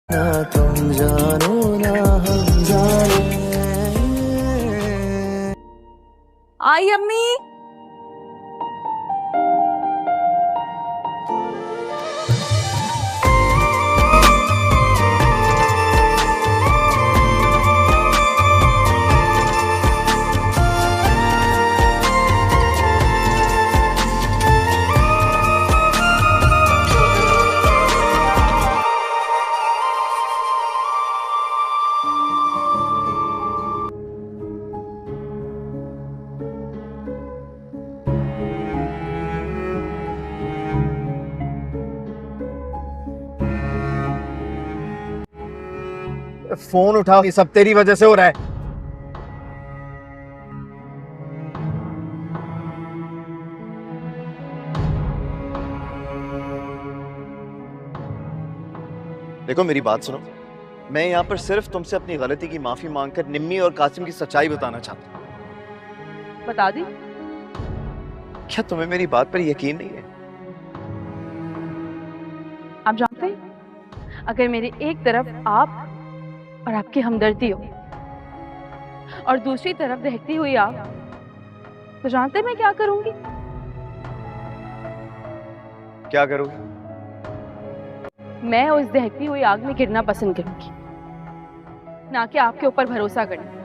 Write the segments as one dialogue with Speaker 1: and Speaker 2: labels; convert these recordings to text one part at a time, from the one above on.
Speaker 1: ना तुम जानो ना हम जाने।
Speaker 2: आई अम्मी।
Speaker 3: फोन उठाओ, ये सब तेरी वजह से हो रहा है। देखो मेरी बात सुनो, मैं यहाँ पर सिर्फ तुमसे अपनी गलती की माफी मांगकर निम्मी और कासिम की सच्चाई बताना चाहता हूँ।
Speaker 2: बता दी।
Speaker 3: क्या तुम्हें मेरी बात पर यकीन नहीं है?
Speaker 2: आप जानते हैं, अगर मेरी एक तरफ आप और आपकी हमदर्दी हो और दूसरी तरफ दहकती हुई आग, तो जानते हैं मैं क्या करूंगी?
Speaker 3: क्या करोगी?
Speaker 2: मैं उस दहकती हुई आग में गिरना पसंद करूंगी, ना कि आपके ऊपर भरोसा करना।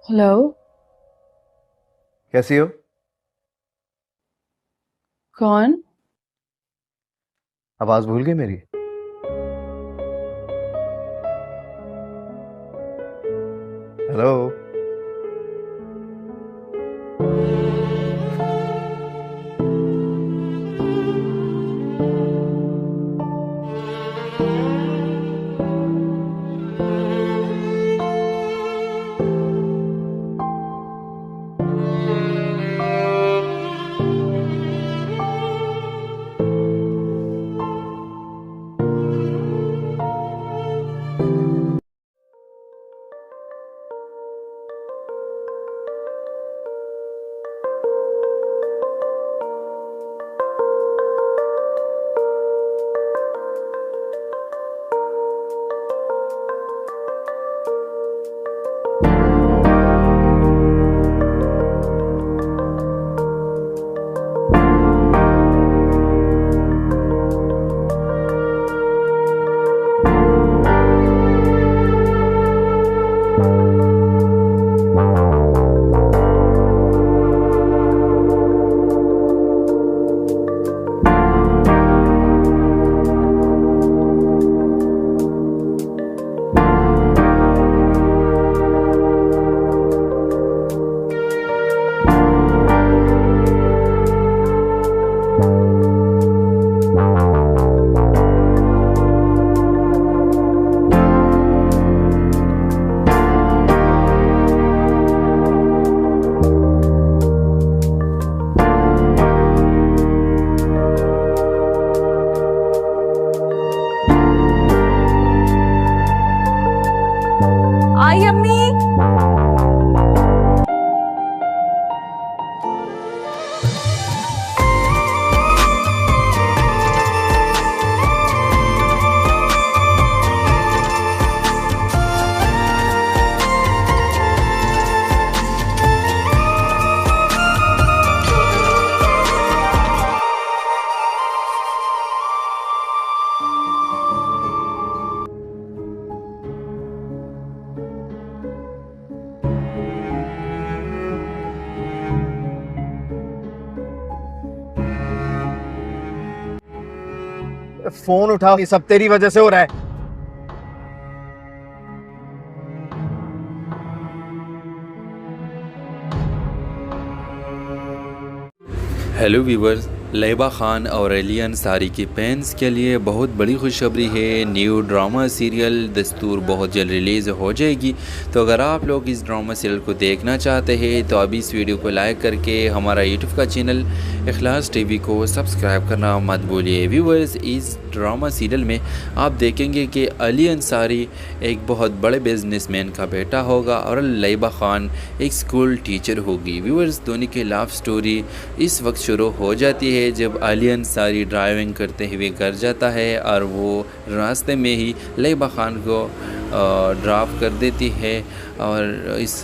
Speaker 2: हेलो।
Speaker 3: कैसी हो?
Speaker 2: कौन?
Speaker 3: आवाज भूल गई मेरी? हेलो।
Speaker 2: आई अम्मी।
Speaker 3: फोन उठाओ, ये सब तेरी वजह से हो रहा है।
Speaker 4: हेलो व्यूवर्स, लैबा खान और अली अंसारी की फैंस के लिए बहुत बड़ी खुशखबरी है। न्यू ड्रामा सीरियल दस्तूर बहुत जल्द रिलीज़ हो जाएगी। तो अगर आप लोग इस ड्रामा सीरियल को देखना चाहते हैं तो अभी इस वीडियो को लाइक करके हमारा यूट्यूब का चैनल इखलास टीवी को सब्सक्राइब करना मत भूलिए। व्यूअर्स, इस ड्रामा सीरियल में आप देखेंगे कि अली अंसारी एक बहुत बड़े बिजनेसमैन का बेटा होगा और लैबा खान एक स्कूल टीचर होगी। व्यूअर्स, दोनों की लव स्टोरी इस वक्त शुरू हो जाती है जब अली अंसारी ड्राइविंग करते हुए घर जाता है और वो रास्ते में ही लैबा खान को ड्रॉप कर देती है और इस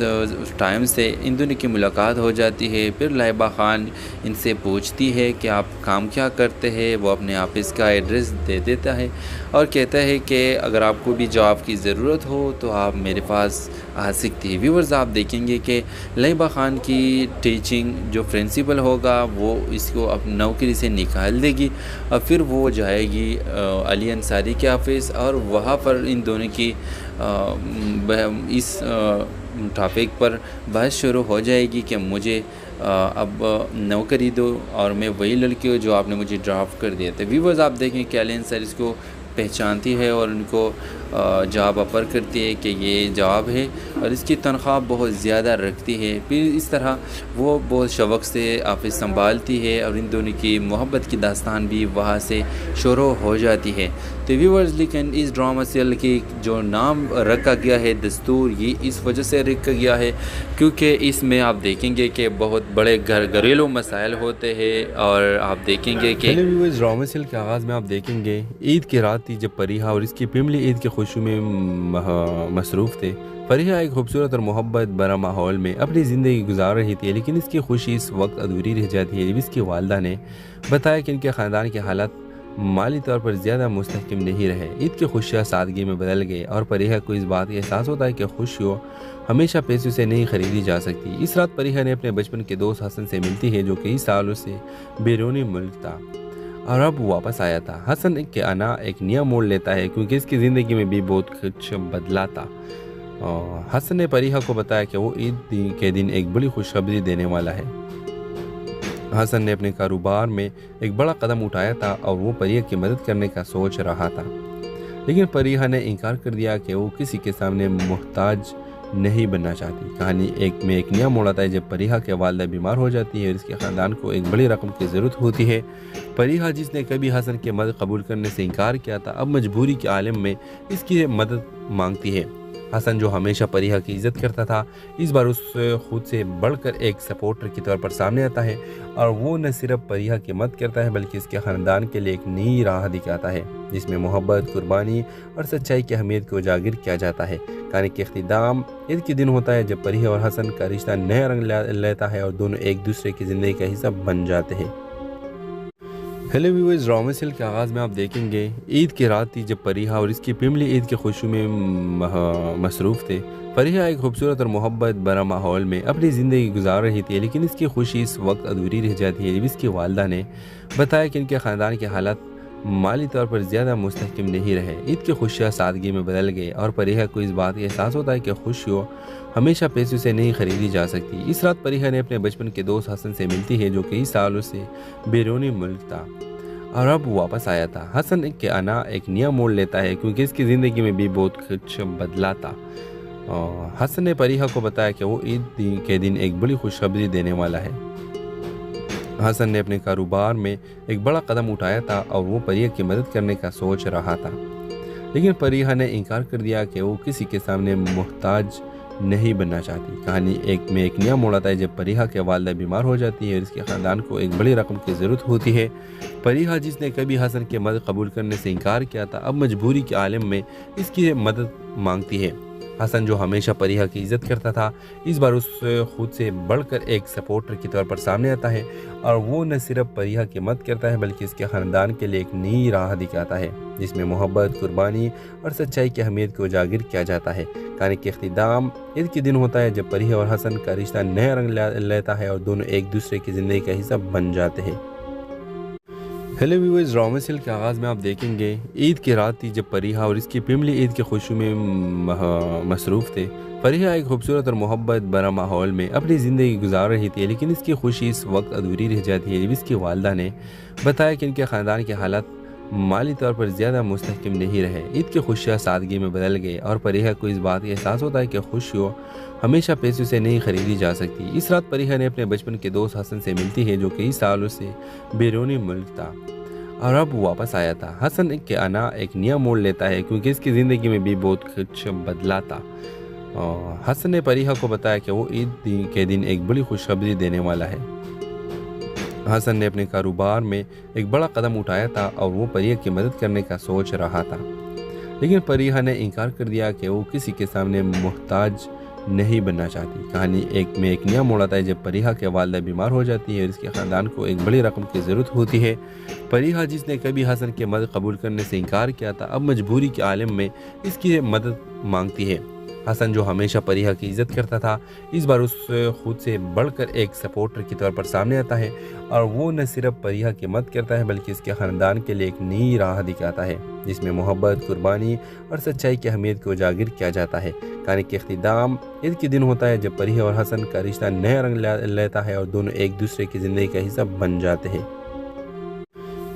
Speaker 4: टाइम से इन दोनों की मुलाकात हो जाती है। फिर लैबा खान इनसे पूछती है कि आप काम क्या करते हैं। वो अपने ऑफिस का एड्रेस दे देता है और कहता है कि अगर आपको भी जॉब की ज़रूरत हो तो आप मेरे पास आ सकती है। व्यूअर्स, आप देखेंगे कि लैबा खान की टीचिंग जो प्रिंसिपल होगा वो इसको अपनी नौकरी से निकाल देगी और फिर वो जाएगी अली अंसारी के ऑफिस और वहाँ पर इन दोनों की इस टॉपिक पर बहस शुरू हो जाएगी कि मुझे अब नौकरी दो और मैं वही लड़की हूँ जो आपने मुझे ड्रॉप कर दिया था। व्यूअर्स, आप देखें कि अली अंसारी इसको पहचानती है और उनको जॉब ऑफ़र करती है कि ये जॉब है और इसकी तनख्वाह बहुत ज़्यादा रखती है। फिर इस तरह वो बहुत शौक़ से ऑफिस संभालती है और इन दोनों की मोहब्बत की दास्तान भी वहाँ से शुरू हो जाती है। तो व्यूअर्स, लेकिन इस ड्रामा सीरियल की जो नाम रखा गया है दस्तूर, ये इस वजह से रखा गया है क्योंकि इसमें आप देखेंगे कि बहुत बड़े घरेलू मसाइल होते हैं और आप देखेंगे कि
Speaker 5: व्यूअर्स, ड्रामा सीरियल के आगाज़ में आप देखेंगे ईद की रात थी जब फरीहा और इसकी फैमिली ईद के खुशी में मसरूफ़ थे। फरीहा एक खूबसूरत और मोहब्बत भरा माहौल में अपनी ज़िंदगी गुजार रही थी, लेकिन इसकी खुशी इस वक्त अधूरी रह जाती है जब इसकी वालदा ने बताया कि इनके ख़ानदान के हालात माली तौर पर ज़्यादा मुस्तहकम नहीं रहे। ईद की खुशियाँ सादगी में बदल गए और फरीहा को इस बात का एहसास होता है कि खुशियों हमेशा पैसों से नहीं खरीदी जा सकती। इस रात फरीहा ने अपने बचपन के दोस्त हसन से मिलती है जो कई सालों से बैरूनी मुल्क था और अब वापस आया था। हसन के आना एक नया मोड़ लेता है क्योंकि इसकी ज़िंदगी में भी बहुत कुछ बदला था। हसन ने फरीहा को बताया कि वो ईद के दिन एक बड़ी खुशखबरी देने वाला है। हसन ने अपने कारोबार में एक बड़ा कदम उठाया था और वो फरीहा की मदद करने का सोच रहा था, लेकिन फरीहा ने इनकार कर दिया कि वो किसी के सामने मोहताज नहीं बनना चाहती। कहानी एक नया मोड़ आता है जब फरीहा के वालदा बीमार हो जाती है और इसके ख़ानदान को एक बड़ी रकम की ज़रूरत होती है। फरीहा, जिसने कभी हसन की मदद कबूल करने से इनकार किया था, अब मजबूरी के आलम में इसकी मदद मांगती है। हसन, जो हमेशा फरीहा की इज़्ज़त करता था, इस बार उस खुद से बढ़कर एक सपोर्टर के तौर पर सामने आता है और वो न सिर्फ फरीहा की मदद करता है बल्कि इसके ख़ानदान के लिए एक नई राह दिखाता है जिसमें मोहब्बत, कुर्बानी और सच्चाई की अहमियत को उजागर किया जाता है। कहानी के इख्तिताम ईद के दिन होता है जब फरीहा और हसन का रिश्ता नया रंग लेता है और दोनों एक दूसरे की ज़िंदगी का हिस्सा बन जाते हैं। हेलो व्यूअर्स, ड्रामा सीरियल के आगाज़ में आप देखेंगे ईद की रात थी जब फरीहा और इसकी फैमिली ईद के खुशी में मसरूफ़ थे। फरीहा एक खूबसूरत और मोहब्बत भरा माहौल में अपनी ज़िंदगी गुजार रही थी, लेकिन इसकी खुशी इस वक्त अधूरी रह जाती है जब इसकी वालदा ने बताया कि इनके ख़ानदान के हालात माली तौर पर ज़्यादा मुस्तहकम नहीं रहे। ईद की खुशियाँ सादगी में बदल गए और फरीहा को इस बात का एहसास होता है कि खुशियों हमेशा पैसों से नहीं खरीदी जा सकती। इस रात फरीहा ने अपने बचपन के दोस्त हसन से मिलती है जो कई सालों से बैरूनी मुल्क था और अब वापस आया था। हसन के आना एक नया मोड़ लेता है क्योंकि इसकी ज़िंदगी में भी बहुत कुछ बदला था। हसन ने फरीहा को बताया कि वो ईद के दिन एक बड़ी खुशखबरी देने वाला है। हसन ने अपने कारोबार में एक बड़ा कदम उठाया था और वो फरीहा की मदद करने का सोच रहा था, लेकिन फरीहा ने इनकार कर दिया कि वो किसी के सामने मोहताज नहीं बनना चाहती। कहानी एक नया मोड़ आता है जब फरीहा के वालदा बीमार हो जाती है और इसके ख़ानदान को एक बड़ी रकम की ज़रूरत होती है। फरीहा, जिसने कभी हसन की मदद कबूल करने से इनकार किया था, अब मजबूरी के आलम में इसकी मदद मांगती है। हसन, जो हमेशा फरीहा की इज़्ज़त करता था, इस बार उस खुद से बढ़कर एक सपोर्टर के तौर पर सामने आता है और वो न सिर्फ फरीहा की मदद करता है बल्कि इसके ख़ानदान के लिए एक नई राह दिखाता है जिसमें मोहब्बत, कुर्बानी और सच्चाई की अहमियत को उजागर किया जाता है। कहानी के इख्तिताम ईद के दिन होता है जब फरीहा और हसन का रिश्ता नया रंग लेता है और दोनों एक दूसरे की ज़िंदगी का हिस्सा बन जाते हैं। हेलो व्यूअर्स, ड्रामा सीरियल के आगाज़ में आप देखेंगे ईद की रात थी जब फरीहा और इसकी फैमिली ईद की खुशी में मसरूफ़ थे। फरीहा एक खूबसूरत और मोहब्बत भरा माहौल में अपनी ज़िंदगी गुजार रही थी, लेकिन इसकी खुशी इस वक्त अधूरी रह जाती है जब इसकी वालदा ने बताया कि इनके ख़ानदान के हालात माली तौर पर ज़्यादा मुस्तहकम नहीं रहे। ईद की खुशियाँ सादगी में बदल गई और फरीहा को इस बात का एहसास होता है कि खुशियों हमेशा पैसों से नहीं खरीदी जा सकती। इस रात फरीहा ने अपने बचपन के दोस्त हसन से मिलती है, जो कई सालों से बैरूनी मुल्क था और अब वापस आया था। हसन के आना एक नया मोड़ लेता है क्योंकि इसकी ज़िंदगी में भी बहुत कुछ बदला था। हसन ने फरीहा को बताया कि वो ईद के दिन एक बड़ी खुशखबरी देने वाला है। हसन ने अपने कारोबार में एक बड़ा कदम उठाया था और वो फरीहा की मदद करने का सोच रहा था, लेकिन फरीहा ने इनकार कर दिया कि वो किसी के सामने मोहताज नहीं बनना चाहती। कहानी एक नया मोड़ आता है जब फरीहा के वालिदा बीमार हो जाती है और इसके ख़ानदान को एक बड़ी रकम की ज़रूरत होती है। फरीहा, जिसने कभी हसन की मदद कबूल करने से इनकार किया था, अब मजबूरी के आलम में इसकी मदद मांगती है। हसन, जो हमेशा फरीहा की इज़्ज़त करता था, इस बार उस खुद से बढ़कर एक सपोर्टर के तौर पर सामने आता है और वो न सिर्फ फरीहा की मदद करता है बल्कि इसके ख़ानदान के लिए एक नई राह दिखाता है जिसमें मोहब्बत, कुर्बानी और सच्चाई की अहमियत को उजागर किया जाता है। कहानी के इख्तिताम ईद के दिन होता है जब फरीहा और हसन का रिश्ता नया रंग लेता है और दोनों एक दूसरे की ज़िंदगी का हिस्सा बन जाते हैं।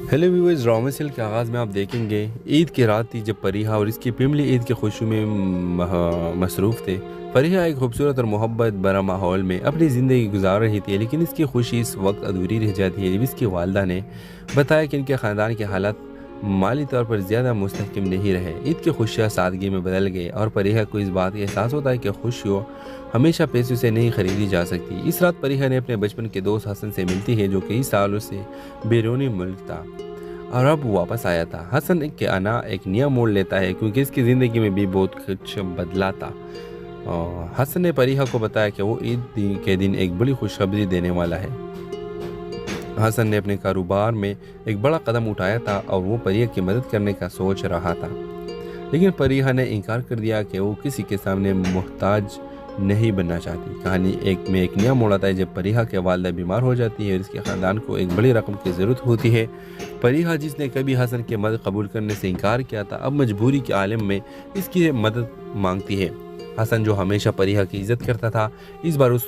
Speaker 5: हेलो व्यूअर्स, ड्रामा सीरियल के आगाज़ में आप देखेंगे ईद की रात थी जब फरीहा और इसकी फैमिली ईद की खुशी में मसरूफ़ थे। फरीहा एक खूबसूरत और मोहब्बत भरा माहौल में अपनी ज़िंदगी गुजार रही थी, लेकिन इसकी खुशी इस वक्त अधूरी रह जाती है जब इसकी वालदा ने बताया कि इनके ख़ानदान के हालात माली तौर पर ज़्यादा मुस्तहकम नहीं रहे। ईद की खुशियाँ सादगी में बदल गई और फरीहा को इस बात का एहसास होता है कि खुशियों हमेशा पैसों से नहीं खरीदी जा सकती। इस रात फरीहा ने अपने बचपन के दोस्त हसन से मिलती है, जो कई सालों से बैरूनी मुल्क था और अब वापस आया था। हसन के आना एक नया मोड़ लेता है क्योंकि इसकी ज़िंदगी में भी बहुत कुछ बदला था। हसन ने फरीहा को बताया कि वो ईद के दिन एक बड़ी खुशखबरी देने वाला है। हसन ने अपने कारोबार में एक बड़ा कदम उठाया था और वो फरीहा की मदद करने का सोच रहा था, लेकिन फरीहा ने इनकार कर दिया कि वो किसी के सामने मोहताज नहीं बनना चाहती। कहानी एक नया मोड़ आता है जब फरीहा के वालिदा बीमार हो जाती है और इसके ख़ानदान को एक बड़ी रकम की ज़रूरत होती है। फरीहा, जिसने कभी हसन की मदद कबूल करने से इनकार किया था, अब मजबूरी के आलम में इसकी मदद मांगती है। हसन, जो हमेशा फरीहा की इज़्ज़त करता था, इस बार उस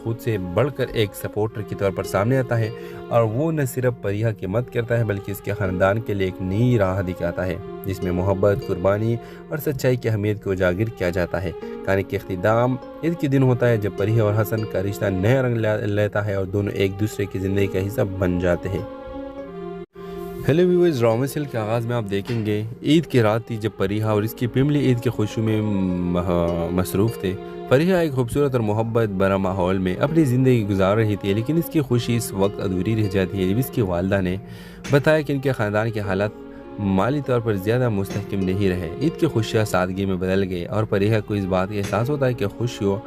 Speaker 5: खुद से बढ़कर एक सपोर्टर के तौर पर सामने आता है और वो न सिर्फ फरीहा की मदद करता है बल्कि इसके ख़ानदान के लिए एक नई राह दिखाता है जिसमें मोहब्बत, कुर्बानी और सच्चाई की अहमियत को उजागर किया जाता है। कहानी के इख्तिताम ईद के दिन होता है जब फरीहा और हसन का रिश्ता नया रंग लेता है और दोनों एक दूसरे की ज़िंदगी का हिस्सा बन जाते हैं। हेलो व्यूअर्स, ड्रामा सीरियल के आगाज़ में आप देखेंगे ईद की रात थी जब फरीहा और इसकी फैमिली ईद की खुशी में मसरूफ़ थे। फरीहा एक खूबसूरत और मोहब्बत भरा माहौल में अपनी ज़िंदगी गुजार रही थी, लेकिन इसकी खुशी इस वक्त अधूरी रह जाती है जब इसकी वालदा ने बताया कि इनके ख़ानदान के हालात माली तौर पर ज़्यादा मुस्तहकम नहीं रहे। ईद की खुशियाँ सादगी में बदल गई और फरीहा को इस बात का एहसास होता है कि खुशियों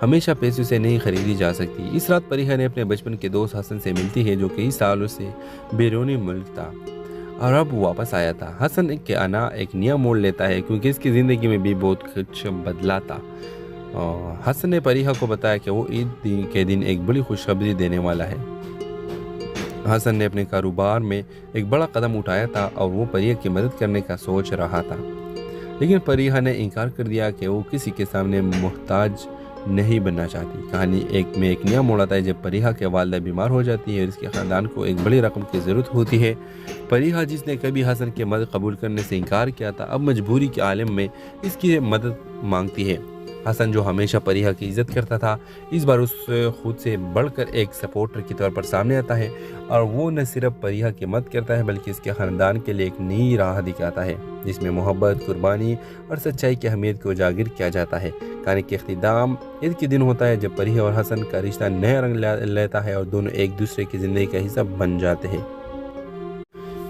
Speaker 5: हमेशा पैसों से नहीं खरीदी जा सकती। इस रात फरीहा ने अपने बचपन के दोस्त हसन से मिलती है, जो कई सालों से बैरूनी मुल्क था और अब वापस आया था। हसन के आना एक नया मोड़ लेता है क्योंकि इसकी ज़िंदगी में भी बहुत कुछ बदला था। हसन ने फरीहा को बताया कि वो ईद के दिन एक बड़ी खुशखबरी देने वाला है। हसन ने अपने कारोबार में एक बड़ा कदम उठाया था और वो फरीहा की मदद करने का सोच रहा था, लेकिन फरीहा ने इनकार कर दिया कि वो किसी के सामने मोहताज नहीं बनना चाहती। कहानी एक नया मोड़ आता है जब फरीहा के वालिदा बीमार हो जाती है और इसके ख़ानदान को एक बड़ी रकम की ज़रूरत होती है। फरीहा, जिसने कभी हसन की मदद कबूल करने से इनकार किया था, अब मजबूरी के आलम में इसकी मदद मांगती है। हसन, जो हमेशा फरीहा की इज़्ज़त करता था, इस बार उस खुद से बढ़कर एक सपोर्टर के तौर पर सामने आता है और वो न सिर्फ फरीहा की मदद करता है बल्कि इसके ख़ानदान के लिए एक नई राह दिखाता है जिसमें मोहब्बत, कुर्बानी और सच्चाई की अहमियत को उजागर किया जाता है। कहानी के इख्तिताम ईद के दिन होता है जब फरीहा और हसन का रिश्ता नया रंग लेता है और दोनों एक दूसरे की ज़िंदगी का हिस्सा बन जाते हैं।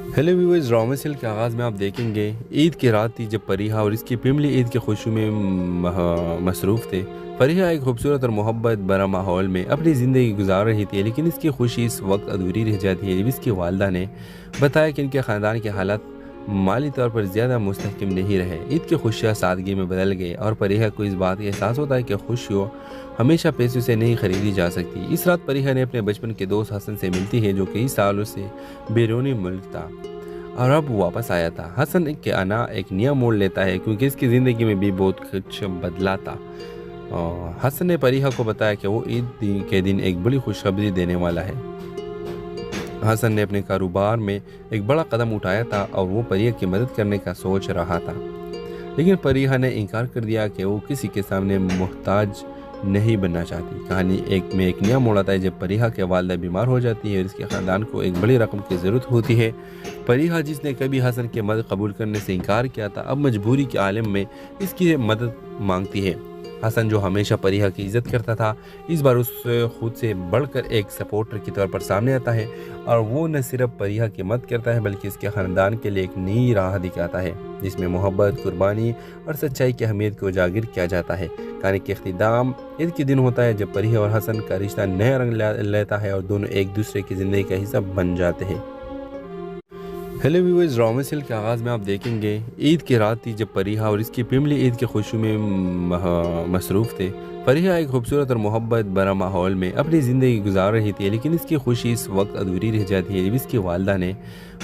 Speaker 5: हेलो व्यूअर्स, ड्रामा सीरियल के आगाज़ में आप देखेंगे ईद की रात थी जब फरीहा और इसकी फैमिली ईद की खुशी में मसरूफ़ थे। फरीहा एक खूबसूरत और मोहब्बत भरा माहौल में अपनी ज़िंदगी गुजार रही थी, लेकिन इसकी खुशी इस वक्त अधूरी रह जाती है जब इसकी वालदा ने बताया कि इनके ख़ानदान के हालात माली तौर पर ज़्यादा मुस्तहकम नहीं रहे। ईद की खुशियाँ सादगी में बदल गई और फरीहा को इस बात का एहसास होता है कि खुशियों हमेशा पैसों से नहीं खरीदी जा सकती। इस रात फरीहा ने अपने बचपन के दोस्त हसन से मिलती है, जो कई सालों से बैरूनी मुल्क था और अब वापस आया था। हसन के आना एक नया मोड़ लेता है क्योंकि इसकी ज़िंदगी में भी बहुत कुछ बदला था। हसन ने फरीहा को बताया कि वो ईद के दिन एक बड़ी खुशखबरी देने वाला है। हसन ने अपने कारोबार में एक बड़ा कदम उठाया था और वो फरीहा की मदद करने का सोच रहा था, लेकिन फरीहा ने इनकार कर दिया कि वो किसी के सामने मोहताज नहीं बनना चाहती। कहानी एक नया मोड़ आता है जब फरीहा के वालिदा बीमार हो जाती है और इसके ख़ानदान को एक बड़ी रकम की ज़रूरत होती है। फरीहा जिसने कभी हसन की मदद कबूल करने से इनकार किया था, अब मजबूरी के आलम में इसकी मदद मांगती है। हसन जो हमेशा फरीहा की इज़्ज़त करता था, इस बार उससे खुद से बढ़कर एक सपोर्टर के तौर पर सामने आता है और वो न सिर्फ फरीहा की मदद करता है बल्कि इसके ख़ानदान के लिए एक नई राह दिखाता है जिसमें मोहब्बत, कुर्बानी और सच्चाई की अहमियत को उजागर किया जाता है। कहानी के इख्तिताम ईद के दिन होता है जब फरीहा और हसन का रिश्ता नया रंग लेता है और दोनों एक दूसरे की ज़िंदगी का हिस्सा बन जाते हैं। हेलो व्यूअर्स, ड्रामा सीरियल के आगाज़ में आप देखेंगे ईद की रात थी जब फरीहा और इसकी फैमिली ईद की खुशी में मसरूफ़ थे। फरीहा एक खूबसूरत और मोहब्बत भरा माहौल में अपनी ज़िंदगी गुजार रही थी, लेकिन इसकी खुशी इस वक्त अधूरी रह जाती है जब इसकी वालिदा ने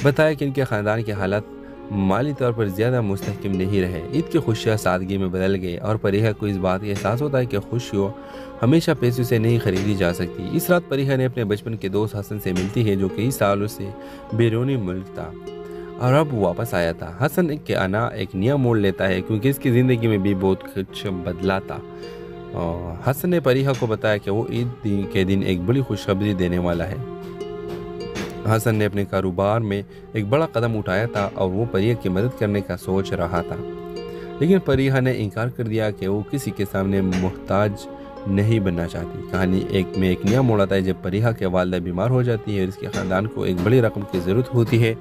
Speaker 5: बताया कि इनके ख़ानदान के हालात माली तौर पर ज़्यादा मुस्तहकम नहीं रहे। ईद की खुशियाँ सादगी में बदल गई और फरीहा को इस बात का एहसास होता है कि खुशियों हमेशा पैसों से नहीं खरीदी जा सकती। इस रात फरीहा ने अपने बचपन के दोस्त हसन से मिलती है जो कई सालों से बैरूनी मुल्क था और अब वापस आया था। हसन के आना एक नया मोड़ लेता है क्योंकि इसकी ज़िंदगी में भी बहुत कुछ बदला था। हसन ने फरीहा को बताया कि वो ईद के दिन एक बड़ी खुशखबरी देने वाला है। हसन ने अपने कारोबार में एक बड़ा कदम उठाया था और वो फरीहा की मदद करने का सोच रहा था, लेकिन फरीहा ने इनकार कर दिया कि वो किसी के सामने मोहताज नहीं बनना चाहती। कहानी एक नया मोड़ आता है जब फरीहा के वालिदा बीमार हो जाती है और इसके ख़ानदान को एक बड़ी रकम की ज़रूरत होती है।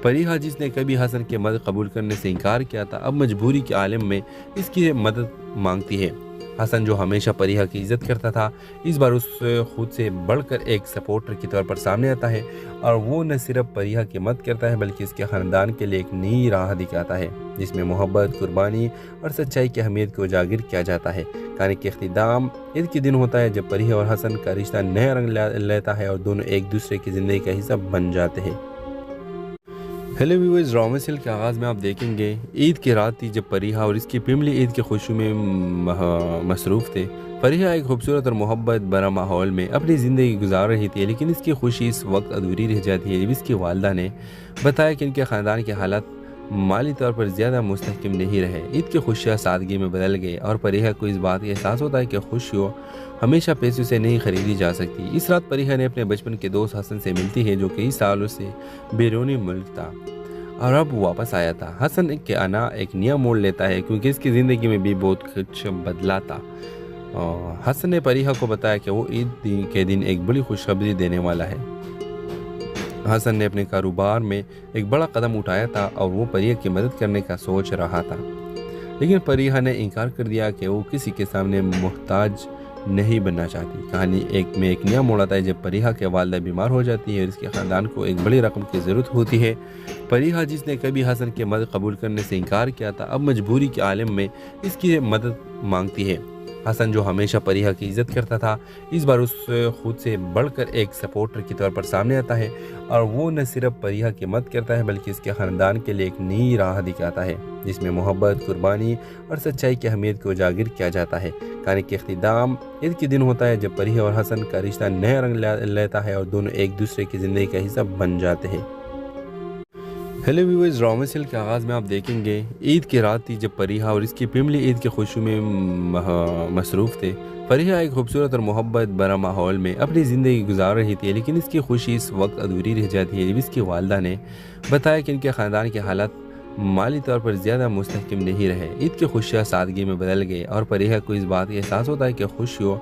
Speaker 5: फरीहा जिसने कभी हसन की मदद कबूल करने से इनकार किया था, अब मजबूरी के आलम में इसकी मदद मांगती है। हसन जो हमेशा फरीहा की इज़्ज़त करता था, इस बार उससे खुद से बढ़कर एक सपोर्टर के तौर पर सामने आता है और वो न सिर्फ फरीहा की मदद करता है बल्कि इसके ख़ानदान के लिए एक नई राह दिखाता है जिसमें मोहब्बत, कुर्बानी और सच्चाई की अहमियत को उजागर किया जाता है। कहानी के इख्तिताम ईद के दिन होता है जब फरीहा और हसन का रिश्ता नया रंग लेता है और दोनों एक दूसरे की ज़िंदगी का हिस्सा बन जाते हैं। हेलो व्यूअर्स, ड्रामा सीरियल के आगाज़ में आप देखेंगे ईद की रात थी जब फरीहा और इसकी फैमिली ईद की खुशी में मसरूफ़ थे। फरीहा एक खूबसूरत और मोहब्बत भरा माहौल में अपनी ज़िंदगी गुजार रही थी, लेकिन इसकी खुशी इस वक्त अधूरी रह जाती है जब इसकी वालिदा ने बताया कि इनके ख़ानदान के हालात माली तौर पर ज़्यादा मुस्तहकम नहीं रहे। ईद की खुशियाँ सादगी में बदल गई और फरीहा को इस बात का एहसास होता है कि खुशियों हमेशा पैसों से नहीं खरीदी जा सकती। इस रात फरीहा ने अपने बचपन के दोस्त हसन से मिलती है जो कई सालों से बैरूनी मुल्क था और अब वापस आया था। हसन के आना एक नया मोड़ लेता है क्योंकि इसकी ज़िंदगी में भी बहुत कुछ बदला था। हसन ने फरीहा को बताया कि वो ईद के दिन एक बड़ी खुशखबरी देने वाला है। हसन ने अपने कारोबार में एक बड़ा कदम उठाया था और वो फरीहा की मदद करने का सोच रहा था, लेकिन फरीहा ने इनकार कर दिया कि वो किसी के सामने मोहताज नहीं बनना चाहती। कहानी एक नया मोड़ आता है जब फरीहा के वालिदा बीमार हो जाती है और इसके ख़ानदान को एक बड़ी रकम की ज़रूरत होती है। फरीहा जिसने कभी हसन की मदद कबूल करने से इनकार किया था, अब मजबूरी के आलम में इसकी मदद मांगती है। हसन जो हमेशा फरीहा की इज़्ज़त करता था, इस बार उससे खुद से बढ़कर एक सपोर्टर के तौर पर सामने आता है और वो न सिर्फ फरीहा की मदद करता है बल्कि इसके ख़ानदान के लिए एक नई राह दिखाता है जिसमें मोहब्बत, कुर्बानी और सच्चाई की अहमियत को उजागर किया जाता है। कहानी के इख्तिताम ईद के दिन होता है जब फरीहा और हसन का रिश्ता नया रंग लेता है और दोनों एक दूसरे की ज़िंदगी का हिस्सा बन जाते हैं। हेलो व्यूअर्स, ड्रामा सीरियल के आगाज़ में आप देखेंगे ईद की रात थी जब फरीहा और इसकी फैमिली ईद की खुशी में मसरूफ़ थे। फरीहा एक खूबसूरत और मोहब्बत भरा माहौल में अपनी ज़िंदगी गुजार रही थी, लेकिन इसकी खुशी इस वक्त अधूरी रह जाती है जब इसकी वालिदा ने बताया कि इनके ख़ानदान के हालात माली तौर पर ज़्यादा मुस्तहकम नहीं रहे। ईद की खुशियाँ सादगी में बदल गई और फरीहा को इस बात का एहसास होता है कि खुशियों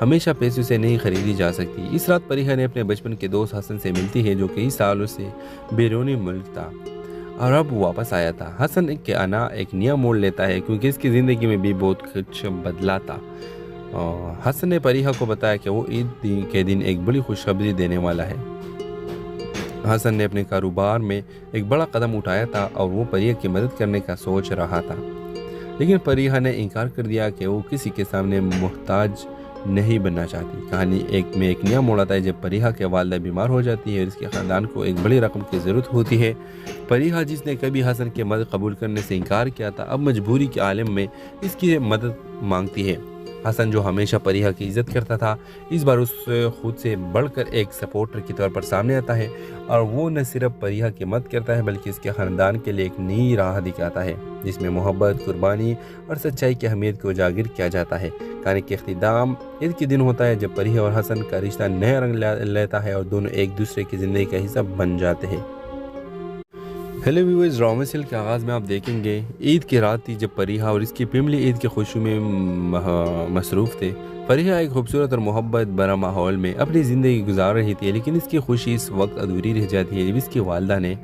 Speaker 5: हमेशा पैसों से नहीं खरीदी जा सकती। इस रात फरीहा ने अपने बचपन के दोस्त हसन से मिलती है जो कई सालों से बैरूनी मुल्क था और अब वापस आया था। हसन के आना एक नया मोड़ लेता है क्योंकि इसकी ज़िंदगी में भी बहुत कुछ बदला था। हसन ने फरीहा को बताया कि वो ईद के दिन एक बड़ी खुशखबरी देने वाला है। हसन ने अपने कारोबार में एक बड़ा कदम उठाया था और वो फरीहा की मदद करने का सोच रहा था, लेकिन फरीहा ने इनकार कर दिया कि वो किसी के सामने मोहताज नहीं बनना चाहती। कहानी एक नया मोड़ आता है जब फरीहा के वालिदा बीमार हो जाती है और इसके ख़ानदान को एक बड़ी रकम की ज़रूरत होती है। फरीहा जिसने कभी हसन की मदद कबूल करने से इनकार किया था, अब मजबूरी के आलम में इसकी मदद मांगती है। हसन जो हमेशा परिहा की इज्जत करता था, इस बार उस खुद से बढ़कर एक सपोर्टर के तौर पर सामने आता है और वो न सिर्फ परिहा की मदद करता है बल्कि इसके ख़ानदान के लिए एक नई राह दिखाता है जिसमें मोहब्बत, कुर्बानी और सच्चाई की अहमियत को उजागर किया जाता है। कहानी के अख्तिताम ईद के दिन होता है जब परिहा और हसन का रिश्ता नया रंग लेता है और दोनों एक दूसरे की ज़िंदगी का हिस्सा बन जाते हैं। हेलो व्यूअर्स, ड्रामा सीरियल के आगाज़ में आप देखेंगे ईद की रात थी जब परिहा और इसकी फैमिली ईद की खुशी में मसरूफ़ थे। परिहा एक खूबसूरत और मोहब्बत भरा माहौल में अपनी ज़िंदगी गुजार रही थी, लेकिन इसकी खुशी इस वक्त अधूरी रह जाती है जब इसकी वालदा ने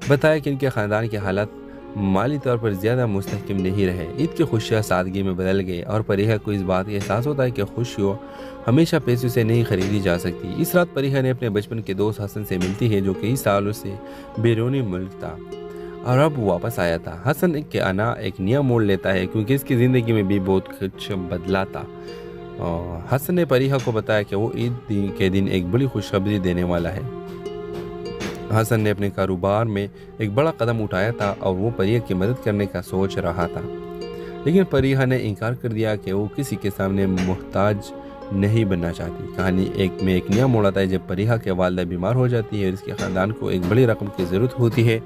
Speaker 5: बताया कि इनके ख़ानदान के हालात माली तौर पर ज़्यादा मुस्तहकम नहीं रहे। ईद की खुशियाँ सादगी में बदल गई और परिहा को इस बात का एहसास होता है कि खुशियों हमेशा पैसों से नहीं खरीदी जा सकती। इस रात परिहा ने अपने बचपन के दोस्त हसन से मिलती है जो कई सालों से बैरूनी मुल्क था और अब वापस आया था। हसन के आना एक नया मोड़ लेता है क्योंकि इसकी ज़िंदगी में भी बहुत कुछ बदला था। हसन ने परिहा को बताया कि वो ईद के दिन एक बड़ी खुशखबरी देने वाला है। हसन ने अपने कारोबार में एक बड़ा कदम उठाया था और वो परिहा की मदद करने का सोच रहा था, लेकिन परिहा ने इनकार कर दिया कि वो किसी के सामने मोहताज नहीं बनना चाहती। कहानी एक नया मोड़ आता है जब परिहा के वालदा बीमार हो जाती है और इसके ख़ानदान को एक बड़ी रकम की ज़रूरत होती है।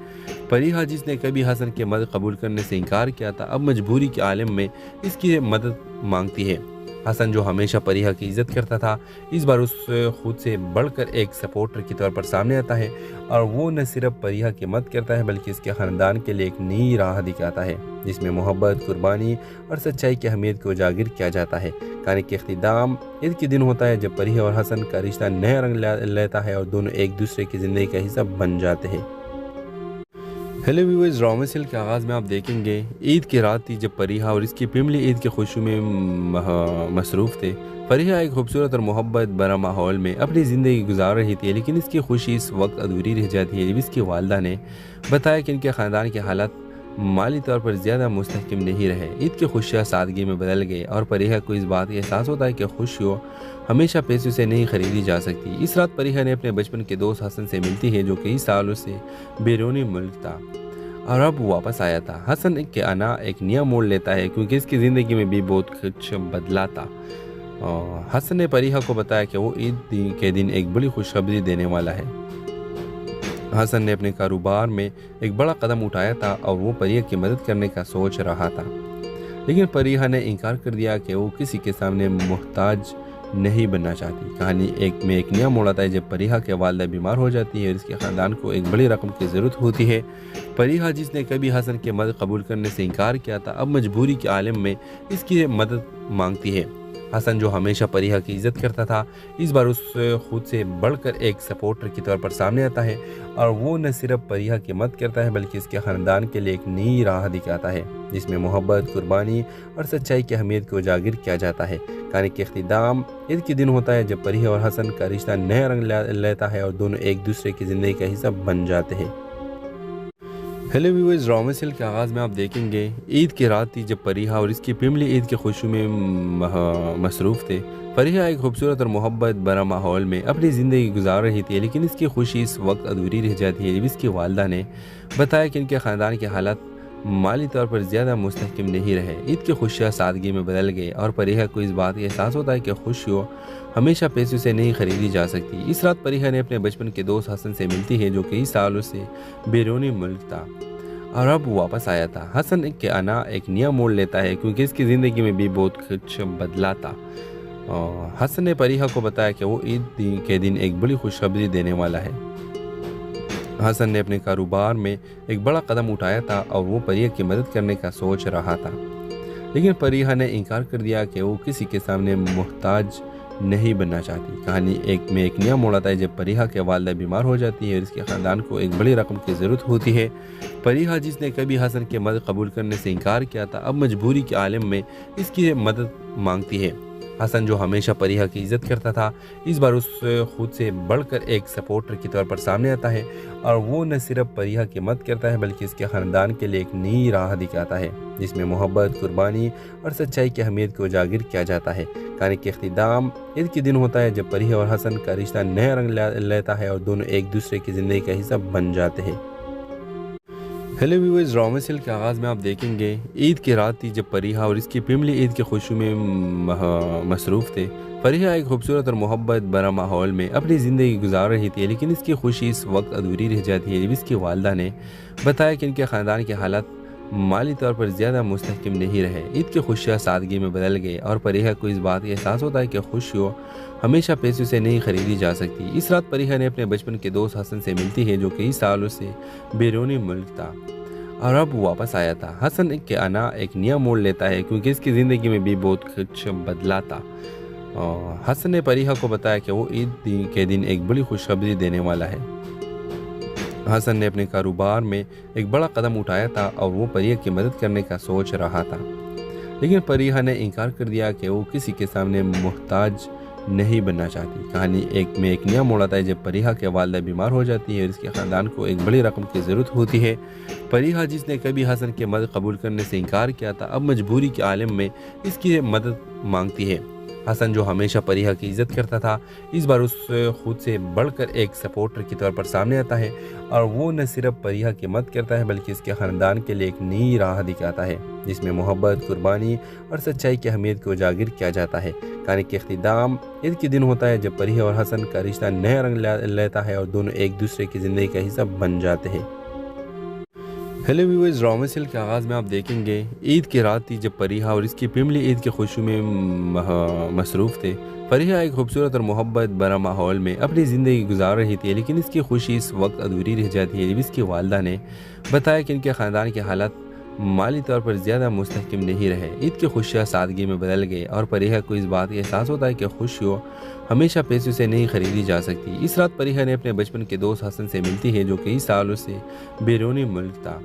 Speaker 5: परिहा जिसने कभी हसन की मदद कबूल करने से इनकार किया था, अब मजबूरी के आलम में इसकी मदद मांगती है। हसन जो हमेशा परिहा की इज्जत करता था, इस बार उस खुद से बढ़कर एक सपोर्टर के तौर पर सामने आता है और वो न सिर्फ परिहा की मदद करता है बल्कि इसके ख़ानदान के लिए एक नई राह दिखाता है जिसमें मोहब्बत, कुर्बानी और सच्चाई की अहमियत को उजागर किया जाता है। कहानी के अख्तिताम ईद के दिन होता है जब परिहा और हसन का रिश्ता नया रंग लेता है और दोनों एक दूसरे की ज़िंदगी का हिस्सा बन जाते हैं। हेलो व्यूअर्स, ड्रामा सीरियल के आगाज़ में आप देखेंगे ईद की रात थी जब परिहा और इसकी फैमिली ईद की खुशी में मसरूफ़ थे। परिहा एक खूबसूरत और मोहब्बत भरा माहौल में अपनी ज़िंदगी गुजार रही थी, लेकिन इसकी खुशी इस वक्त अधूरी रह जाती है जब इसकी वालदा ने बताया कि इनके ख़ानदान के हालात माली तौर पर ज़्यादा मुस्तहकम नहीं रहे। ईद की खुशियाँ सादगी में बदल गई और परिहा को इस बात का एहसास होता है कि खुशियों हमेशा पैसों से नहीं खरीदी जा सकती। इस रात परिहा ने अपने बचपन के दोस्त हसन से मिलती है जो कई सालों से बैरूनी मुल्क था और अब वापस आया था। हसन के आना एक नया मोड़ लेता है क्योंकि इसकी ज़िंदगी में भी बहुत कुछ बदला था। हसन ने परिहा को बताया कि वो ईद के दिन एक बड़ी खुशखबरी देने वाला है। हसन ने अपने कारोबार में एक बड़ा कदम उठाया था और वो परिहा की मदद करने का सोच रहा था, लेकिन परिहा ने इनकार कर दिया कि वो किसी के सामने मोहताज नहीं बनना चाहती। कहानी एक नया मोड़ आता है जब परिहा के वालदा बीमार हो जाती है और इसके ख़ानदान को एक बड़ी रकम की ज़रूरत होती है। परिहा जिसने कभी हसन की मदद कबूल करने से इनकार किया था, अब मजबूरी के आलम में इसकी मदद मांगती है। हसन जो हमेशा परिहा की इज्जत करता था, इस बार उस खुद से बढ़कर एक सपोर्टर के तौर पर सामने आता है और वो न सिर्फ परिहा की मदद करता है बल्कि इसके ख़ानदान के लिए एक नई राह दिखाता है जिसमें मोहब्बत, कुर्बानी और सच्चाई की अहमियत को उजागर किया जाता है। कहानी के अख्तिताम ईद के दिन होता है जब परिहा और हसन का रिश्ता नया रंग लेता है और दोनों एक दूसरे की ज़िंदगी का हिस्सा बन जाते हैं। हेलो व्यूअर्स, ड्रामा सीरियल के आगाज़ में आप देखेंगे ईद की रात थी जब परिहा और इसकी फैमिली ईद की खुशी में मसरूफ़ थे। परिहा एक खूबसूरत और मोहब्बत भरा माहौल में अपनी ज़िंदगी गुजार रही थी, लेकिन इसकी खुशी इस वक्त अधूरी रह जाती है जब इसकी वालदा ने बताया कि इनके ख़ानदान के हालात माली तौर पर ज़्यादा मुस्तहकम नहीं रहे। ईद की खुशियाँ सादगी में बदल गई और परिहा को इस बात का एहसास होता है कि खुशियों हमेशा पैसों से नहीं खरीदी जा सकती। इस रात परिहा ने अपने बचपन के दोस्त हसन से मिलती है जो कई सालों से बैरूनी मुल्क था और अब वापस आया था। हसन के आना एक नया मोड़ लेता है क्योंकि इसकी ज़िंदगी में भी बहुत कुछ बदला था। हसन ने परिहा को बताया कि वो ईद के दिन एक बड़ी खुशखबरी देने वाला है। हसन ने अपने कारोबार में एक बड़ा कदम उठाया था और वो परिहा की मदद करने का सोच रहा था, लेकिन परिहा ने इनकार कर दिया कि वो किसी के सामने मोहताज नहीं बनना चाहती। कहानी एक नया मोड़ आता है जब परिहा के वालदा बीमार हो जाती है और इसके ख़ानदान को एक बड़ी रकम की ज़रूरत होती है। परिहा जिसने कभी हसन की मदद कबूल करने से इनकार किया था, अब मजबूरी के आलम में इसकी मदद मांगती है। हसन जो हमेशा परिहा की इज्जत करता था, इस बार उस खुद से बढ़कर एक सपोर्टर के तौर पर सामने आता है और वो न सिर्फ परिहा की मदद करता है बल्कि इसके ख़ानदान के लिए एक नई राह दिखाता है जिसमें मोहब्बत, कुर्बानी और सच्चाई की अहमियत को उजागर किया जाता है। कहानी के अख्तिताम ईद के दिन होता है जब परिहा और हसन का रिश्ता नया रंग लेता है और दोनों एक दूसरे की ज़िंदगी का हिस्सा बन जाते हैं। हेलो व्यूअर्स, ड्रामा सीरियल के आगाज़ में आप देखेंगे ईद की रात थी जब फरीहा और इसकी फैमिली ईद की खुशी में मसरूफ़ थे। फरीहा एक खूबसूरत और मोहब्बत भरा माहौल में अपनी ज़िंदगी गुजार रही थी, लेकिन इसकी खुशी इस वक्त अधूरी रह जाती है जब इसकी वालदा ने बताया कि इनके ख़ानदान के हालात माली तौर पर ज़्यादा मुस्तहकम नहीं रहे। ईद की खुशियाँ सादगी में बदल गई और फरीहा को इस बात का एहसास होता है कि खुशियों हमेशा पैसों से नहीं खरीदी जा सकती। इस रात फरीहा ने अपने बचपन के दोस्त हसन से मिलती है, जो कई सालों से बैरूनी मुल्क था और अब वापस आया था। हसन के आना एक नया मोड़ लेता है क्योंकि इसकी ज़िंदगी में भी बहुत कुछ बदला था। हसन ने फरीहा को बताया कि वो ईद के दिन एक बड़ी खुशखबरी देने वाला है। हसन ने अपने कारोबार में एक बड़ा कदम उठाया था और वो फरीहा की मदद करने का सोच रहा था, लेकिन फरीहा ने इनकार कर दिया कि वो किसी के सामने मोहताज नहीं बनना चाहती। कहानी एक नया मोड़ आता है जब फरीहा के वालदा बीमार हो जाती है और इसके ख़ानदान को एक बड़ी रकम की ज़रूरत होती है। फरीहा, जिसने कभी हसन की मदद कबूल करने से इनकार किया था, अब मजबूरी के आलम में इसकी मदद मांगती है। हसन, जो हमेशा फरीहा की इज़्ज़त करता था, इस बार उस खुद से बढ़कर एक सपोर्टर के तौर पर सामने आता है और वो न सिर्फ फरीहा की मदद करता है बल्कि इसके ख़ानदान के लिए एक नई राह दिखाता है जिसमें मोहब्बत, कुर्बानी और सच्चाई की अहमियत को उजागर किया जाता है। कहानी के इख्तिताम ईद के दिन होता है जब फरीहा और हसन का रिश्ता नया रंग लेता है और दोनों एक दूसरे की ज़िंदगी का हिस्सा बन जाते हैं। हेलो व्यूअर्स, ड्रामा सीरियल के आगाज़ में आप देखेंगे ईद की रात थी जब फरीहा और इसकी फैमिली ईद की खुशी में मसरूफ़ थे। फरीहा एक खूबसूरत और मोहब्बत भरा माहौल में अपनी ज़िंदगी गुजार रही थी, लेकिन इसकी खुशी इस वक्त अधूरी रह जाती है जब इसकी वालदा ने बताया कि इनके ख़ानदान के हालात माली तौर पर ज़्यादा मुस्तहकम नहीं रहे। ईद की खुशियाँ सादगी में बदल गई और फरीहा को इस बात का एहसास होता है कि खुशियों हमेशा पैसों से नहीं खरीदी जा सकती। इस रात फरीहा ने अपने बचपन के दोस्त हसन से मिलती है, जो कई सालों से बैरूनी मुल्क था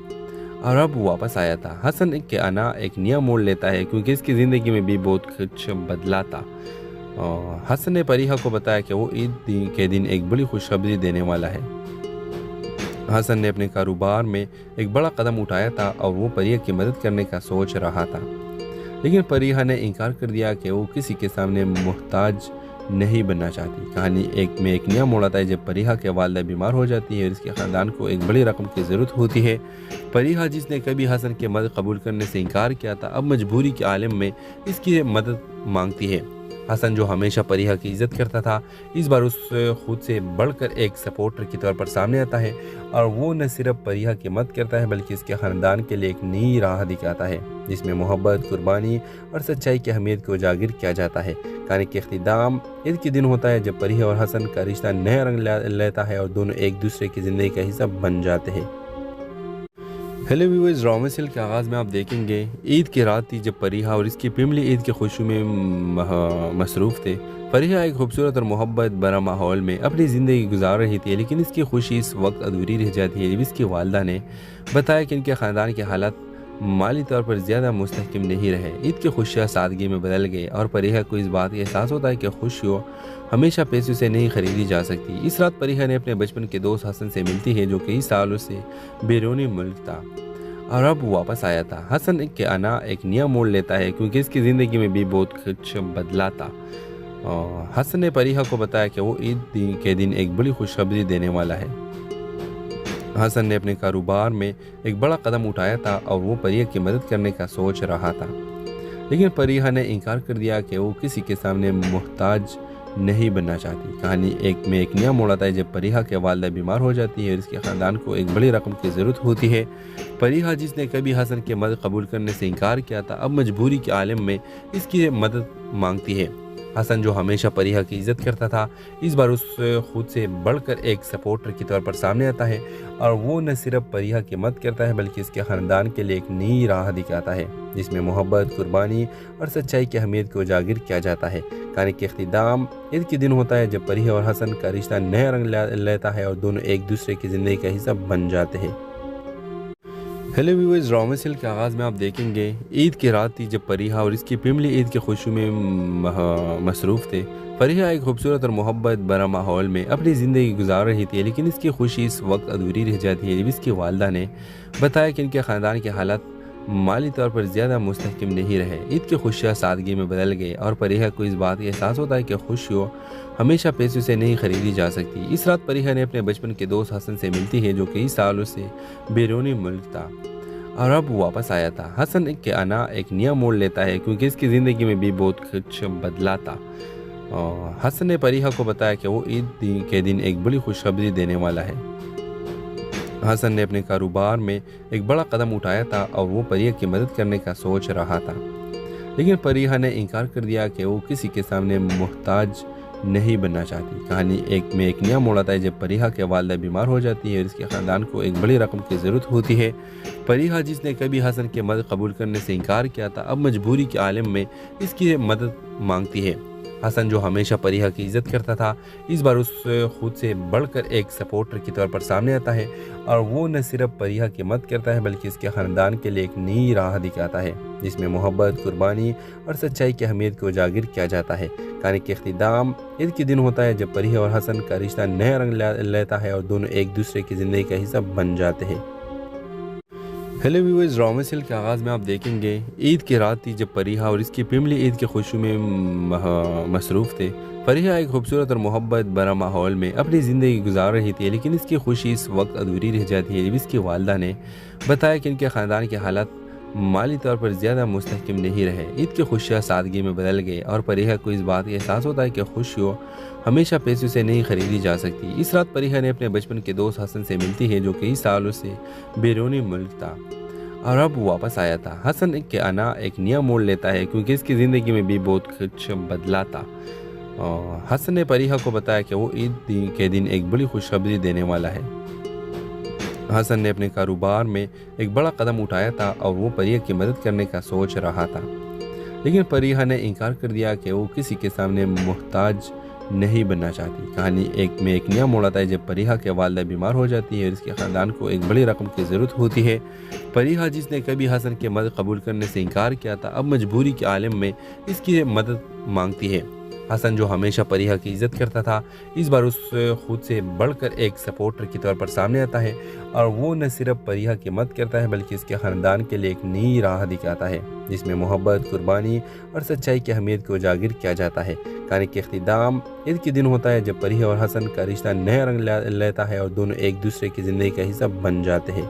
Speaker 5: और अब वापस आया था। हसन के आना एक नया मोड़ लेता है क्योंकि इसकी ज़िंदगी में भी बहुत कुछ बदला था। हसन ने फरीहा को बताया कि वो ईद के दिन एक बड़ी खुशखबरी देने वाला है। हसन ने अपने कारोबार में एक बड़ा कदम उठाया था और वो फरीहा की मदद करने का सोच रहा था, लेकिन फरीहा ने इनकार कर दिया कि वो किसी के सामने मोहताज नहीं बनना चाहती। कहानी एक नया मोड़ आता है जब फरीहा के वालदा बीमार हो जाती है और इसके ख़ानदान को एक बड़ी रकम की ज़रूरत होती है। फरीहा, जिसने कभी हसन की मदद कबूल करने से इनकार किया था, अब मजबूरी के आलम में इसकी मदद मांगती है। हसन, जो हमेशा फरीहा की इज़्ज़त करता था, इस बार उस खुद से बढ़कर एक सपोर्टर के तौर पर सामने आता है और वो न सिर्फ फरीहा की मदद करता है बल्कि इसके ख़ानदान के लिए एक नई राह दिखाता है जिसमें मोहब्बत, कुर्बानी और सच्चाई की अहमियत को उजागर किया जाता है। कहानी के इख्तिताम ईद के दिन होता है जब फरीहा और हसन का रिश्ता नया रंग लेता है और दोनों एक दूसरे की ज़िंदगी का हिस्सा बन जाते हैं। हेलो व्यूअर्स, ड्रामा सीरियल के आगाज़ में आप देखेंगे ईद की रात थी जब फरीहा और इसकी फैमिली ईद की खुशी में मसरूफ़ थे। फरीहा एक खूबसूरत और मोहब्बत भरा माहौल में अपनी ज़िंदगी गुजार रही थी, लेकिन इसकी खुशी इस वक्त अधूरी रह जाती है जब इसकी वालदा ने बताया कि इनके ख़ानदान के हालात माली तौर पर ज़्यादा मुस्तहकम नहीं रहे। ईद की खुशियाँ सादगी में बदल गई और फरीहा को इस बात का एहसास होता है कि खुशियों हमेशा पैसों से नहीं खरीदी जा सकती। इस रात फरीहा ने अपने बचपन के दोस्त हसन से मिलती है, जो कई सालों से बैरूनी मुल्क था और अब वापस आया था। हसन के आना एक नया मोड़ लेता है क्योंकि इसकी ज़िंदगी में भी बहुत कुछ बदला था। हसन ने फरीहा को बताया कि वो ईद के दिन एक बड़ी खुशखबरी देने वाला है। हसन ने अपने कारोबार में एक बड़ा कदम उठाया था और वो फरीहा की मदद करने का सोच रहा था, लेकिन फरीहा ने इनकार कर दिया कि वो किसी के सामने मोहताज नहीं बनना चाहती। कहानी एक नया मोड़ आता है जब फरीहा के वालदा बीमार हो जाती है और इसके ख़ानदान को एक बड़ी रकम की ज़रूरत होती है। फरीहा, जिसने कभी हसन की मदद कबूल करने से इनकार किया था, अब मजबूरी के आलम में इसकी मदद मांगती है। हसन, जो हमेशा फरीहा की इज़्ज़त करता था, इस बार उस खुद से बढ़कर एक सपोर्टर के तौर पर सामने आता है और वो न सिर्फ फरीहा की मदद करता है बल्कि इसके ख़ानदान के लिए एक नई राह दिखाता है जिसमें मोहब्बत, कुर्बानी और सच्चाई की अहमियत को उजागर किया जाता है। कहानी के इख्तिताम ईद के दिन होता है जब फरीहा और हसन का रिश्ता नया रंग लेता है और दोनों एक दूसरे की ज़िंदगी का हिस्सा बन जाते हैं। हेलो व्यूअर्स, ड्रामा सीरियल के आगाज़ में आप देखेंगे ईद की रात थी जब फरीहा और इसकी फैमिली ईद की खुशी में मसरूफ़ थे। फरीहा एक खूबसूरत और मोहब्बत भरा माहौल में अपनी ज़िंदगी गुजार रही थी, लेकिन इसकी खुशी इस वक्त अधूरी रह जाती है जब इसकी वालदा ने बताया कि इनके ख़ानदान के हालात माली तौर पर ज़्यादा मुस्तहकम नहीं रहे। ईद की खुशियाँ सादगी में बदल गई और फरीहा को इस बात का एहसास होता है कि खुशियों हमेशा पैसों से नहीं खरीदी जा सकती। इस रात फरीहा ने अपने बचपन के दोस्त हसन से मिलती है, जो कई सालों से बैरूनी मुल्क था और अब वापस आया था। हसन के आना एक नया मोड़ लेता है क्योंकि इसकी ज़िंदगी में भी बहुत कुछ बदला था। हसन ने फरीहा को बताया कि वो ईद के दिन एक बड़ी खुशखबरी देने वाला है। हसन ने अपने कारोबार में एक बड़ा कदम उठाया था और वो फरीहा की मदद करने का सोच रहा था, लेकिन फरीहा ने इनकार कर दिया कि वो किसी के सामने मोहताज नहीं बनना चाहती। कहानी एक नया मोड़ आता है जब फरीहा के वालिदा बीमार हो जाती है और इसके ख़ानदान को एक बड़ी रकम की ज़रूरत होती है। फरीहा, जिसने कभी हसन की मदद कबूल करने से इनकार किया था, अब मजबूरी के आलम में इसकी मदद मांगती है। हसन, जो हमेशा फरीहा की इज़्ज़त करता था, इस बार उससे खुद से बढ़कर एक सपोर्टर के तौर पर सामने आता है और वो न सिर्फ फरीहा की मदद करता है बल्कि इसके ख़ानदान के लिए एक नई राह दिखाता है जिसमें मोहब्बत, कुर्बानी और सच्चाई की अहमियत को उजागर किया जाता है। कहानी के इख्तिताम ईद के दिन होता है जब फरीहा और हसन का रिश्ता नया रंग लेता है और दोनों एक दूसरे की ज़िंदगी का हिस्सा बन जाते हैं। हेलो व्यूअर्स, ड्रामा सीरियल के आगाज़ में आप देखेंगे ईद की रात थी जब फरीहा और इसकी फैमिली ईद की खुशी में मसरूफ़ थे। फरीहा एक खूबसूरत और मोहब्बत भरा माहौल में अपनी ज़िंदगी गुजार रही थी, लेकिन इसकी खुशी इस वक्त अधूरी रह जाती है जब इसकी वालिदा ने बताया कि इनके ख़ानदान के हालात माली तौर पर ज़्यादा मुस्तहकम नहीं रहे। ईद की खुशियाँ सादगी में बदल गई और फरीहा को इस बात का एहसास होता है कि खुशियों हमेशा पैसों से नहीं खरीदी जा सकती। इस रात फरीहा ने अपने बचपन के दोस्त हसन से मिलती है, जो कई सालों से बैरूनी मुल्क था और अब वापस आया था। हसन के आना एक नया मोड़ लेता है क्योंकि इसकी ज़िंदगी में भी बहुत कुछ बदला था। हसन ने फरीहा को बताया कि वो ईद के दिन एक बड़ी खुशखबरी देने वाला है। हसन ने अपने कारोबार में एक बड़ा कदम उठाया था और वो फरीहा की मदद करने का सोच रहा था, लेकिन फरीहा ने इनकार कर दिया कि वो किसी के सामने मोहताज नहीं बनना चाहती। कहानी एक नया मोड़ आता है जब फरीहा के वालिदा बीमार हो जाती है और इसके ख़ानदान को एक बड़ी रकम की ज़रूरत होती है। फरीहा, जिसने कभी हसन की मदद कबूल करने से इनकार किया था, अब मजबूरी के आलम में इसकी मदद मांगती है। हसन, जो हमेशा फरीहा की इज़्ज़त करता था, इस बार उससे खुद से बढ़कर एक सपोर्टर के तौर पर सामने आता है और वो न सिर्फ फरीहा की मदद करता है बल्कि इसके ख़ानदान के लिए एक नई राह दिखाता है जिसमें मोहब्बत, कुर्बानी और सच्चाई की अहमियत को उजागर किया जाता है। कहानी के इख्तिताम ईद के दिन होता है जब फरीहा और हसन का रिश्ता नया रंग लेता है और दोनों एक दूसरे की ज़िंदगी का हिस्सा बन जाते हैं।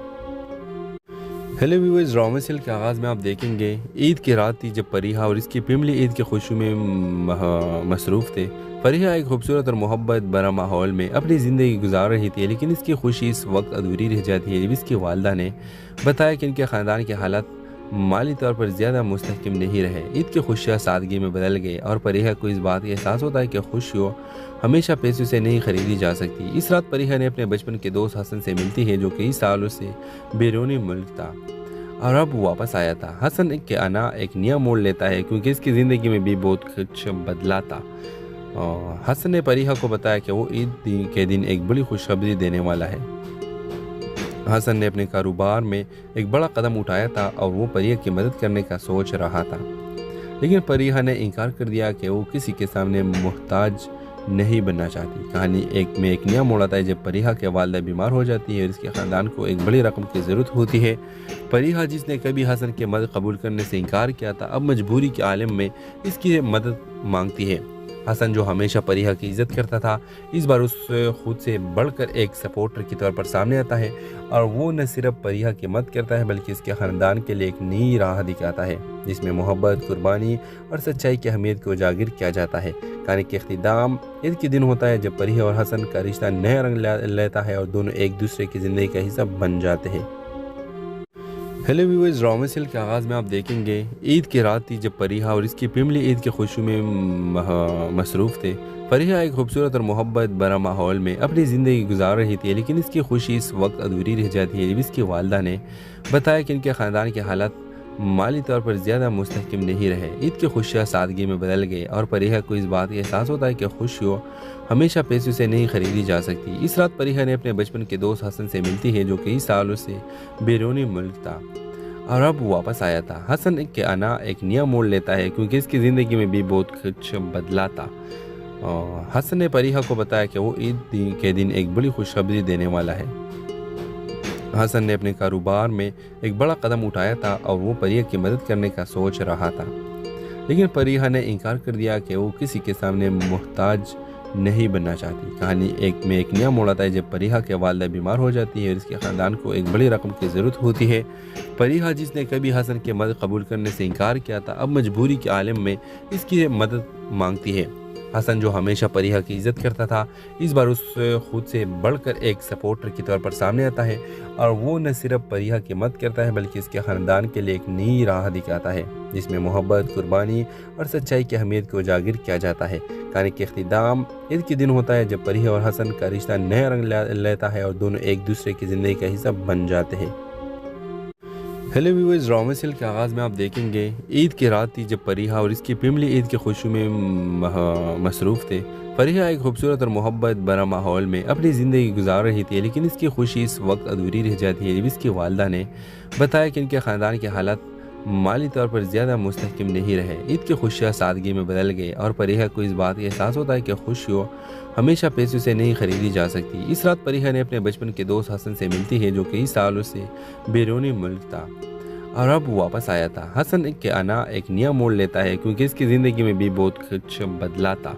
Speaker 5: हेलो व्यूअर्स, ड्रामा सीरियल के आगाज़ में आप देखेंगे ईद की रात थी जब फरीहा और इसकी फैमिली ईद की खुशी में मसरूफ़ थे। फरीहा एक खूबसूरत और मोहब्बत भरा माहौल में अपनी ज़िंदगी गुजार रही थी, लेकिन इसकी खुशी इस वक्त अधूरी रह जाती है जब इसकी वालिदा ने बताया कि इनके ख़ानदान के हालात माली तौर पर ज़्यादा मुस्तहकम नहीं रहे। ईद की खुशियाँ सादगी में बदल गई और फरीहा को इस बात का एहसास होता है कि खुशियों हमेशा पैसों से नहीं खरीदी जा सकती। इस रात फरीहा ने अपने बचपन के दोस्त हसन से मिलती है, जो कई सालों से बैरूनी मुल्क था और अब वापस आया था। हसन के आना एक नया मोड़ लेता है क्योंकि इसकी ज़िंदगी में भी बहुत कुछ बदला था। हसन ने फरीहा को बताया कि वो ईद के दिन एक बड़ी खुशखबरी देने वाला है। हसन ने अपने कारोबार में एक बड़ा कदम उठाया था और वो फरीहा की मदद करने का सोच रहा था, लेकिन फरीहा ने इनकार कर दिया कि वो किसी के सामने मोहताज नहीं बनना चाहती। कहानी एक नया मोड़ आता है जब फरीहा के वालिदा बीमार हो जाती है और इसके ख़ानदान को एक बड़ी रकम की ज़रूरत होती है। फरीहा, जिसने कभी हसन की मदद कबूल करने से इनकार किया था, अब मजबूरी के आलम में इसकी मदद मांगती है। हसन, जो हमेशा फरीहा की इज़्ज़त करता था, इस बार उससे खुद से बढ़कर एक सपोर्टर के तौर पर सामने आता है और वो न सिर्फ फरीहा की मदद करता है बल्कि इसके ख़ानदान के लिए एक नई राह दिखाता है जिसमें मोहब्बत, कुर्बानी और सच्चाई की अहमियत को उजागर किया जाता है। कहानी के इख्तिताम ईद के दिन होता है जब फरीहा और हसन का रिश्ता नया रंग लेता है और दोनों एक दूसरे की ज़िंदगी का हिस्सा बन जाते हैं। हेलो व्यूअर्स, ड्रामा सीरियल के आगाज़ में आप देखेंगे ईद की रात थी जब फरीहा और इसकी फैमिली ईद की खुशी में मसरूफ़ थे। फरीहा एक खूबसूरत और मोहब्बत भरा माहौल में अपनी ज़िंदगी गुजार रही थी, लेकिन इसकी खुशी इस वक्त अधूरी रह जाती है जब इसकी वालिदा ने बताया कि इनके ख़ानदान के हालात माली तौर पर ज़्यादा मुस्तहकम नहीं रहे। ईद की खुशियाँ सादगी में बदल गई और फरीहा को इस बात का एहसास होता है कि खुशियों हमेशा पैसों से नहीं खरीदी जा सकती। इस रात फरीहा ने अपने बचपन के दोस्त हसन से मिलती है, जो कई सालों से बैरूनी मुल्क था और अब वापस आया था। हसन के आना एक नया मोड़ लेता है क्योंकि इसकी ज़िंदगी में भी बहुत कुछ बदला था। हसन ने फरीहा को बताया कि वो ईद के दिन एक बड़ी खुशखबरी देने वाला है। हसन ने अपने कारोबार में एक बड़ा कदम उठाया था और वो परिया की मदद करने का सोच रहा था, लेकिन परिया ने इनकार कर दिया कि वो किसी के सामने मोहताज नहीं बनना चाहती। कहानी एक नया मोड़ आता है जब परिया के वालिदा बीमार हो जाती है और इसके ख़ानदान को एक बड़ी रकम की ज़रूरत होती है। परिया जिसने कभी हसन की मदद कबूल करने से इनकार किया था, अब मजबूरी के आलम में इसकी मदद मांगती है। हसन जो हमेशा परिया की इज़्ज़त करता था, इस बार उससे खुद से बढ़कर एक सपोर्टर के तौर पर सामने आता है और वो न सिर्फ परिया की मदद करता है बल्कि इसके ख़ानदान के लिए एक नई राह दिखाता है जिसमें मोहब्बत, कुर्बानी और सच्चाई की अहमियत को उजागर किया जाता है। कहानी के इख्तिताम ईद के दिन होता है जब परिया और हसन का रिश्ता नया रंग लेता है और दोनों एक दूसरे की ज़िंदगी का हिस्सा बन जाते हैं। हेलो व्यूअर्स, ड्रामा सीरियल के आगाज़ में आप देखेंगे ईद की रात थी जब परिया और इसकी फैमिली ईद की खुशी में मसरूफ़ थे। परिया एक खूबसूरत और मोहब्बत भरा माहौल में अपनी ज़िंदगी गुजार रही थी, लेकिन इसकी खुशी इस वक्त अधूरी रह जाती है जब इसकी वालिदा ने बताया कि इनके ख़ानदान के हालात माली तौर पर ज़्यादा मुस्तहकम नहीं रहे। ईद की खुशियाँ सादगी में बदल गई और परिया को इस बात का एहसास होता है कि खुशियों हमेशा पैसों से नहीं खरीदी जा सकती। इस रात परिया ने अपने बचपन के दोस्त हसन से मिलती है जो कई सालों से बैरूनी मुल्क था और अब वापस आया था। हसन के आना एक नया मोड़ लेता है क्योंकि इसकी ज़िंदगी में भी बहुत कुछ बदला था।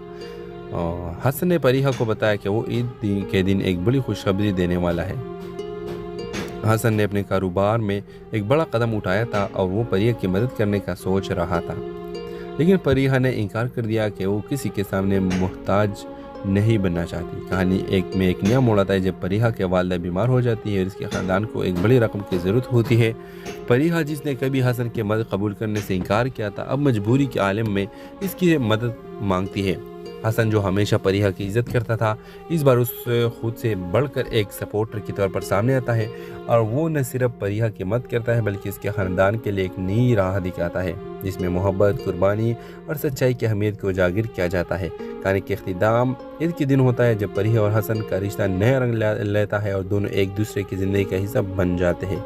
Speaker 5: हसन ने परिया को बताया कि वो ईद के दिन एक बड़ी खुशखबरी देने वाला है। हसन ने अपने कारोबार में एक बड़ा कदम उठाया था और वो परिया की मदद करने का सोच रहा था, लेकिन परिया ने इनकार कर दिया कि वो किसी के सामने मोहताज नहीं बनना चाहती। कहानी एक नया मोड़ आता है जब परिया के वालिदा बीमार हो जाती है और इसके ख़ानदान को एक बड़ी रकम की ज़रूरत होती है। परिया जिसने कभी हसन की मदद कबूल करने से इनकार किया था, अब मजबूरी के आलम में इसकी मदद मांगती है। हसन जो हमेशा परिया की इज़्ज़त करता था, इस बार उससे खुद से बढ़कर एक सपोर्टर के तौर पर सामने आता है और वो न सिर्फ परिया की मदद करता है बल्कि इसके ख़ानदान के लिए एक नई राह दिखाता है जिसमें मोहब्बत, कुर्बानी और सच्चाई की अहमियत को उजागर किया जाता है। कहानी के इख्तिताम ईद के दिन होता है जब परिया और हसन का रिश्ता नया रंग लेता है और दोनों एक दूसरे की ज़िंदगी का हिस्सा बन जाते हैं।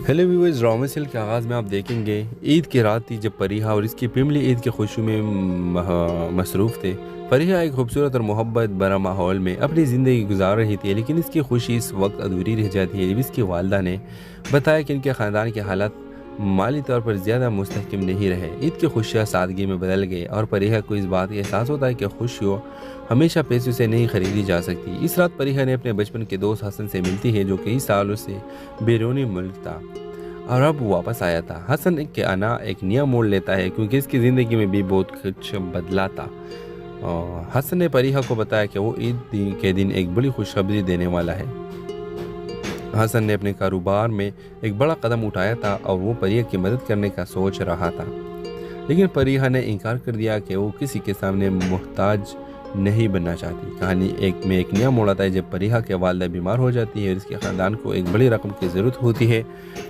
Speaker 5: हेलो व्यूअर्स, ड्रामा सीरियल के आगाज़ में आप देखेंगे ईद की रात थी जब परिया और इसकी फैमिली ईद की खुशी में मसरूफ़ थे। परिया एक खूबसूरत और मोहब्बत भरा माहौल में अपनी ज़िंदगी गुजार रही थी, लेकिन इसकी खुशी इस वक्त अधूरी रह जाती है जब इसकी वालिदा ने बताया कि इनके ख़ानदान के हालात माली तौर पर ज़्यादा मुस्तहकम नहीं रहे। ईद की खुशियाँ सादगी में बदल गई और परिया को इस बात का एहसास होता है कि खुशियों हमेशा पैसों से नहीं खरीदी जा सकती। इस रात परिया ने अपने बचपन के दोस्त हसन से मिलती है जो कई सालों से बैरूनी मुल्क था और अब वापस आया था। हसन के आना एक नया मोड़ लेता है क्योंकि इसकी ज़िंदगी में भी बहुत कुछ बदला था। हसन ने परिया को बताया कि वो ईद के दिन एक बड़ी खुशखबरी देने वाला है। हसन ने अपने कारोबार में एक बड़ा कदम उठाया था और वो परिया की मदद करने का सोच रहा था, लेकिन परिया ने इनकार कर दिया कि वो किसी के सामने मोहताज नहीं बनना चाहती। कहानी एक नया मोड़ आता है जब परिया के वालिदा बीमार हो जाती है और इसके ख़ानदान को एक बड़ी रकम की ज़रूरत होती है।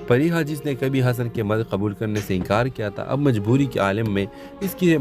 Speaker 5: परिया जिसने कभी हसन की मदद कबूल करने से इनकार किया था, अब मजबूरी के आलम में इसकी